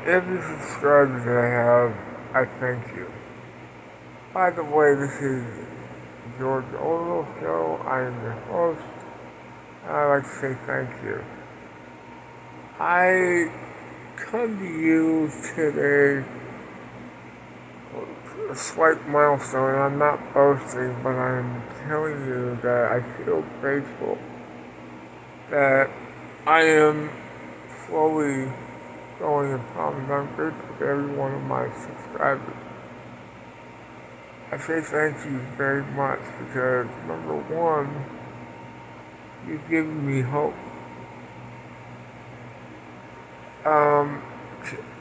every subscriber that I have, I thank you. By the way, this is George Odell Show. I am your host. I'd like to say thank you. I come to you today with a slight milestone. I'm not boasting, but I'm telling you that I feel grateful that I am slowly growing in prominence. I'm grateful to every one of my subscribers. I say thank you very much because number one, you've given me hope. Um,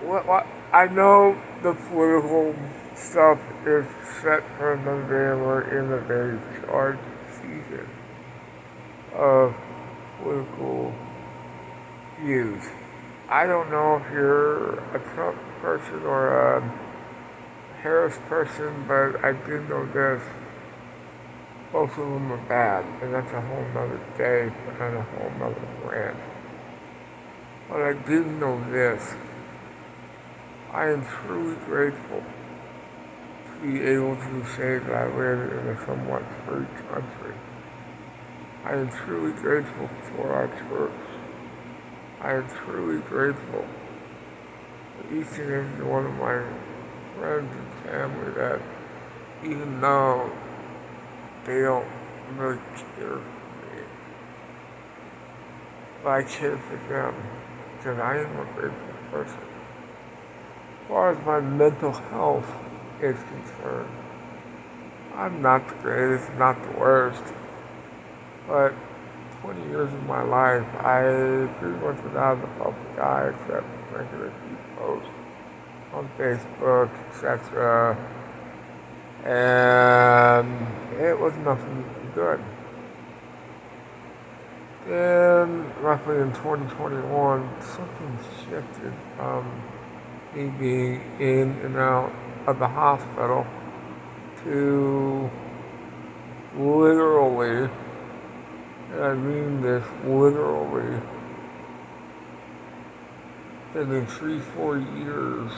what I know the political stuff is set for another day. We're in a very charged season of political views. I don't know if you're a Trump person or a Harris person, but I do know this. Both of them are bad, and that's a whole nother day and a whole nother rant. But I do know this. I am truly grateful to be able to say that I live in a somewhat free country. I am truly grateful for our church. I am truly grateful for each and every one of my friends and family that even though they don't really care for me, but I care for them because I am a grateful person. As far as my mental health is concerned, I'm not the greatest, not the worst, but 20 years of my life, I pretty much was out of the public eye except making a few posts on Facebook, etc. And it was nothing good. Then, roughly in 2021, something shifted from me being in and out of the hospital to literally, and I mean this literally, spending 3-4 years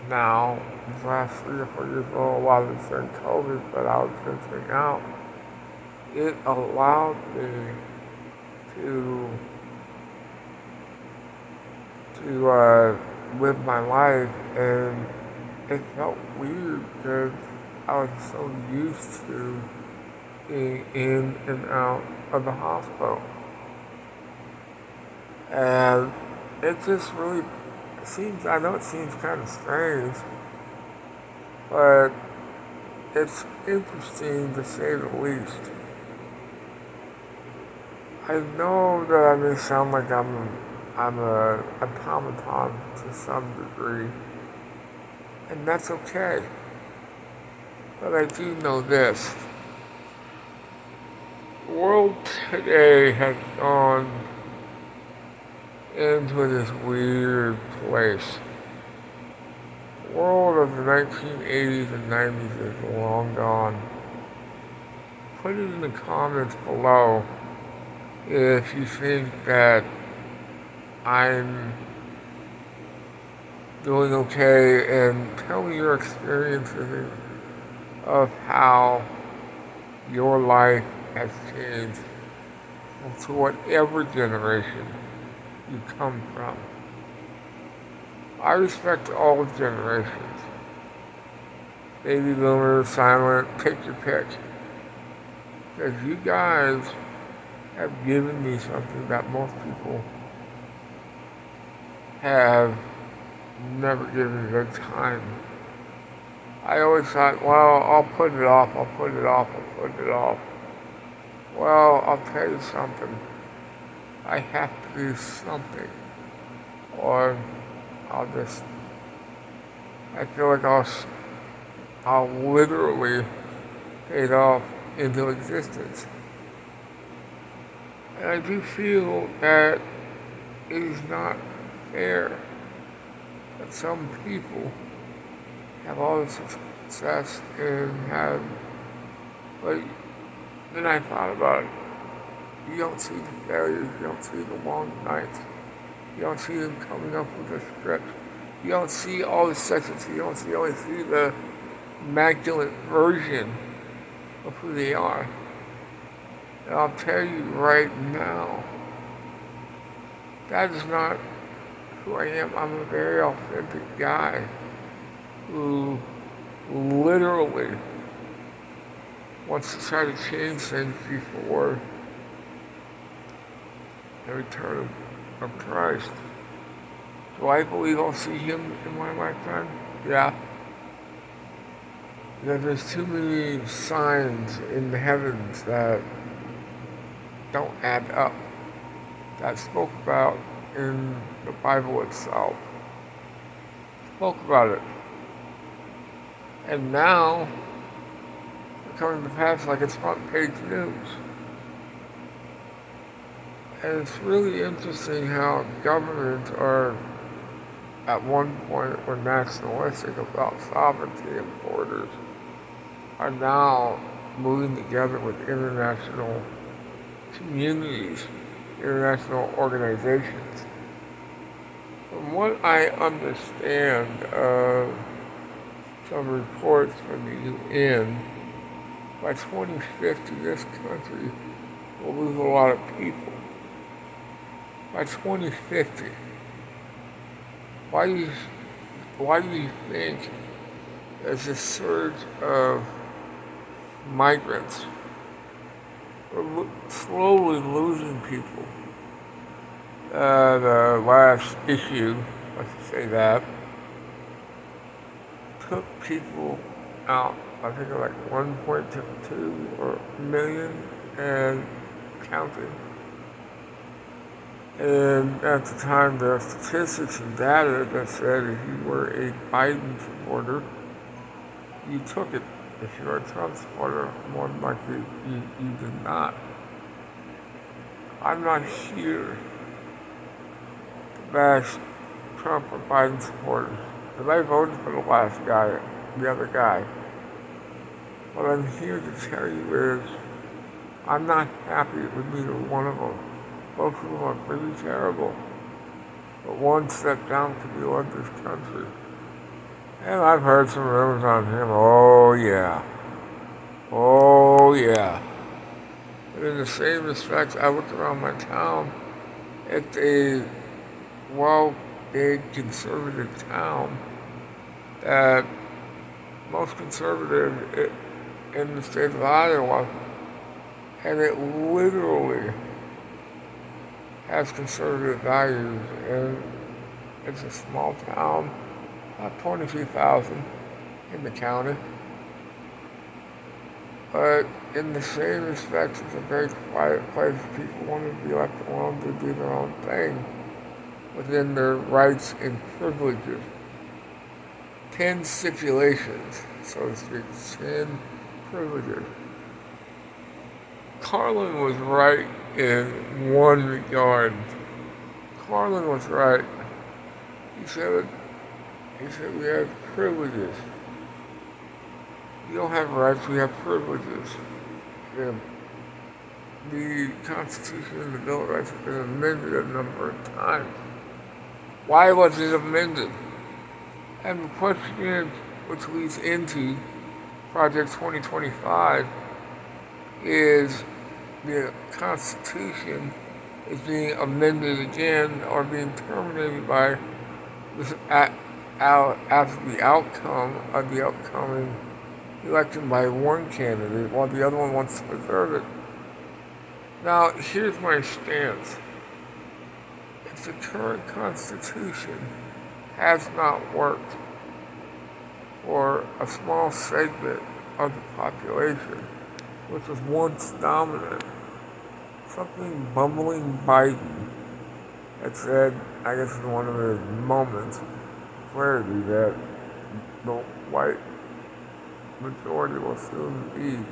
now, these last 3 or 4 years, well, a lot of it's during COVID, but I was venturing out. It allowed me to live my life, and it felt weird because I was so used to being in and out of the hospital. And it just really seems, I know it seems kind of strange, but it's interesting to say the least. I know that I may sound like I'm a automaton to some degree, and that's okay. But I do know this. The world today has gone into this weird place. The world of the 1980s and 90s is long gone. Put it in the comments below if you think that I'm doing okay, and tell me your experiences of how your life has changed to whatever generation you come from. I respect all generations. Baby boomers, silent, pick your pick. Because you guys have given me something that most people have never given me their time. I always thought, well, I'll put it off, I'll put it off, I'll put it off. Well, I'll tell you something. I have to do something. Or I'll just, I feel like I'll literally fade off into existence. And I do feel that it is not fair that some people have all the success and have, but then I thought about it. You don't see the failures, you don't see the long nights. You don't see them coming up with a script. You don't see all the sections. You don't see only see the immaculate version of who they are. And I'll tell you right now, that is not who I am. I'm a very authentic guy who literally wants to try to change things before the return of Christ. Do I believe I'll see him in my lifetime? Yeah. Because there's too many signs in the heavens that don't add up, that spoke about in the Bible itself. Spoke about it. And now, they're coming to pass like it's front page news. And it's really interesting how governments are, at one point, were nationalistic about sovereignty and borders, are now moving together with international communities, international organizations. From what I understand of some reports from the UN, by 2050 this country will lose a lot of people. By 2050, why do you think there's a surge of migrants? We're slowly losing people. The last issue, let's say that, took people out, I think like 1.2 million and counting. And at the time, there are statistics and data that said if you were a Biden supporter, you took it. If you're a Trump supporter, more than likely you did not. I'm not here to bash Trump or Biden supporters, because I voted for the last guy, the other guy. What I'm here to tell you is I'm not happy with neither one of them. Both of them are pretty terrible. But one stepped down to be led this country. And I've heard some rumors on him. Oh, yeah. Oh, yeah. But in the same respect, I look around my town. It's a big conservative town that most conservative in the state of Iowa. And it literally has conservative values, and it's a small town, about 22,000 in the county. But in the same respect, it's a very quiet place. People want to be left alone to do their own thing within their rights and privileges. 10 stipulations, so to speak, 10 privileges. Carlin was right in one regard. Carlin was right. He said we have privileges. We don't have rights, we have privileges. The Constitution and the Bill of Rights have been amended a number of times. Why was it amended? And the question is, which leads into Project 2025, is the Constitution is being amended again or being terminated by this after the outcome of the upcoming election by one candidate while the other one wants to preserve it. Now, here's my stance. If the current Constitution has not worked for a small segment of the population, which was once dominant, something bumbling Biden had said, I guess in one of his moments of clarity, that the white majority will soon be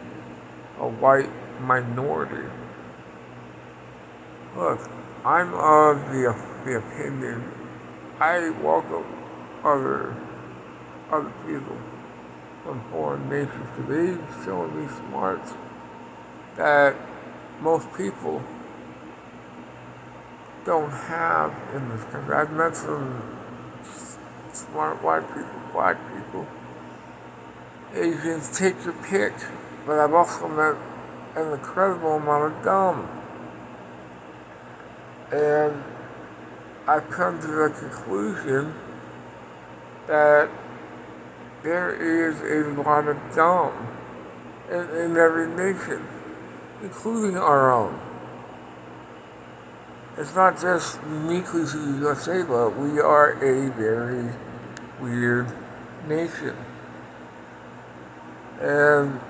a white minority. Look, I'm of the opinion I welcome other people from foreign nations because they've shown me smarts that most people don't have in this country. I've met some smart white people, black people, Asians, take your pick, but I've also met an incredible amount of dumb. And I've come to the conclusion that there is a lot of dumb in every nation, including our own. It's not just uniquely to the USA, but we are a very weird nation. And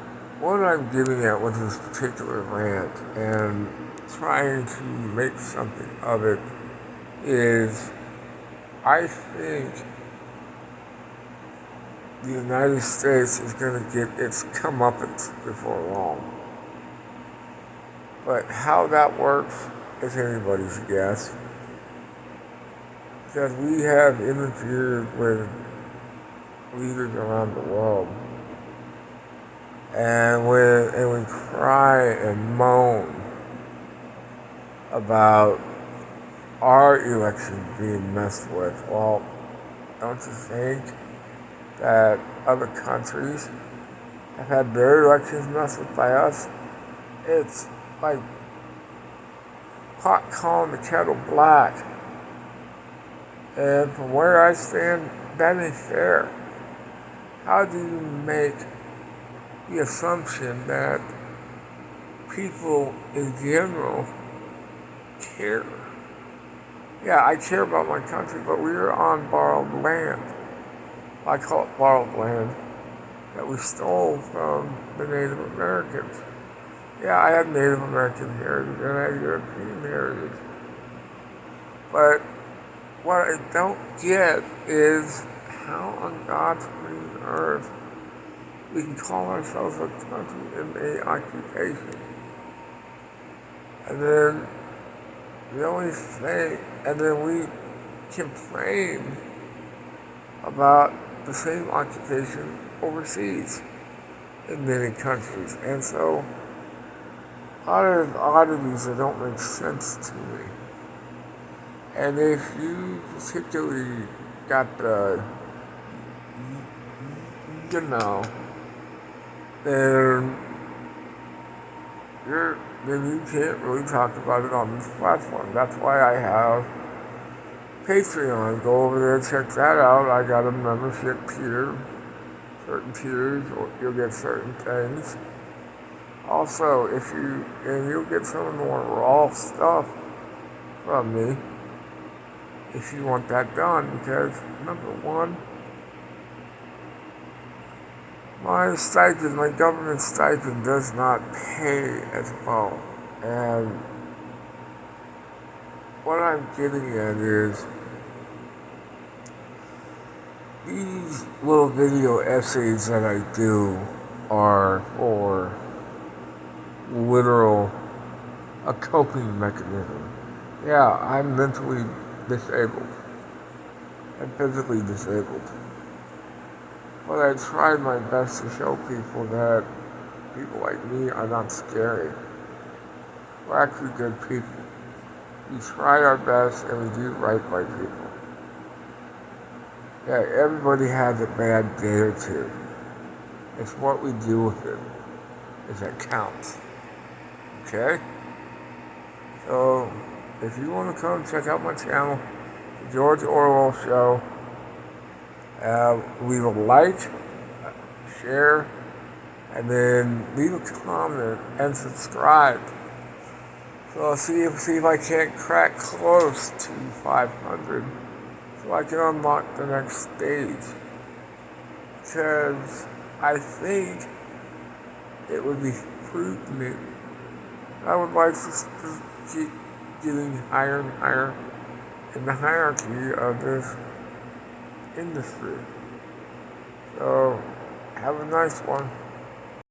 what I'm getting at with this particular rant and trying to make something of it is I think the United States is going to get its comeuppance before long. But how that works is anybody's guess. Because we have interfered with leaders around the world. And we cry and moan about our election being messed with. Well, don't you think that other countries have had their elections messed with by us? It's like pot calling the kettle black. And from where I stand, that ain't fair. How do you make the assumption that people in general care? Yeah, I care about my country, but we're on borrowed land. I call it borrowed land that we stole from the Native Americans. Yeah, I have Native American heritage and I have European heritage. But what I don't get is how on God's green earth we can call ourselves a country in a occupation. And then the only thing, and then we complain about the same occupation overseas in many countries. And so a lot of oddities that don't make sense to me. And if you particularly got the, then then you can't really talk about it on this platform. That's why I have Patreon. Go over there, check that out. I got a membership tier. Certain tiers, you'll get certain things. Also, you'll get some of the more raw stuff from me if you want that done, because number one, my government stipend does not pay as well. And what I'm getting at is these little video essays that I do are for literal a coping mechanism. Yeah, I'm mentally disabled and physically disabled. But I tried my best to show people that people like me are not scary. We're actually good people. We try our best and we do right by people. Yeah, everybody has a bad day or two. It's what we do with it that counts. Okay? So, if you want to come check out my channel, The George Orwell Show, leave a like, share, and then leave a comment and subscribe. So I'll see if I can't crack close to 500 so I can unlock the next stage. Because I think it would be prudent. I would like to keep getting higher and higher in the hierarchy of this industry. So, have a nice one.